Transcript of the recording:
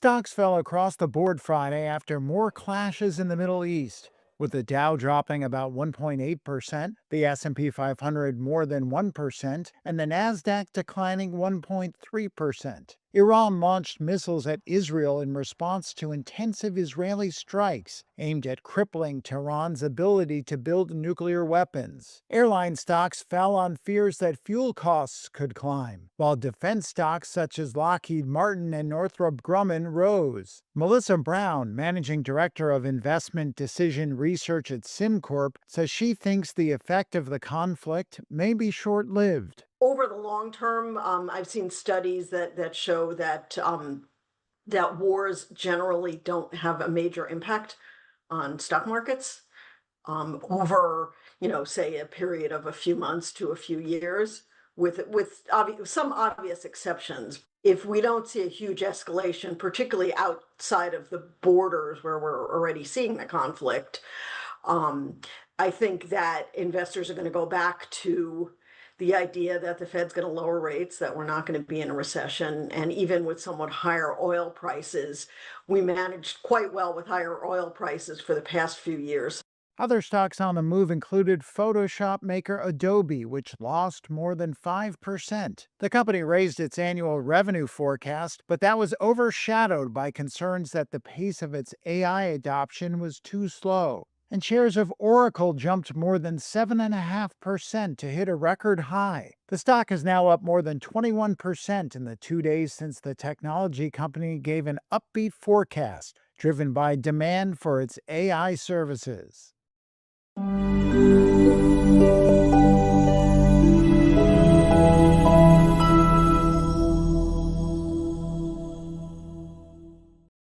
Stocks fell across the board Friday after more clashes in the Middle East, with the Dow dropping about 1.8%, the S&P 500 more than 1%, and the Nasdaq declining 1.3%. Iran launched missiles at Israel in response to intensive Israeli strikes aimed at crippling Tehran's ability to build nuclear weapons. Airline stocks fell on fears that fuel costs could climb, while defense stocks such as Lockheed Martin and Northrop Grumman rose. Melissa Brown, managing director of investment decision research at SimCorp, says she thinks the effect of the conflict may be short-lived. Over the long term, I've seen studies that show that wars generally don't have a major impact on stock markets over, say a period of a few months to a few years, with some obvious exceptions. If we don't see a huge escalation, particularly outside of the borders where we're already seeing the conflict, um, I think that investors are going to go back to the idea that the Fed's going to lower rates, that we're not going to be in a recession. And even with somewhat higher oil prices, we managed quite well with higher oil prices for the past few years. Other stocks on the move included Photoshop maker Adobe, which lost more than 5%. The company raised its annual revenue forecast, but that was overshadowed by concerns that the pace of its AI adoption was too slow. And shares of Oracle jumped more than 7.5% to hit a record high. The stock is now up more than 21% in the 2 days since the technology company gave an upbeat forecast, driven by demand for its AI services.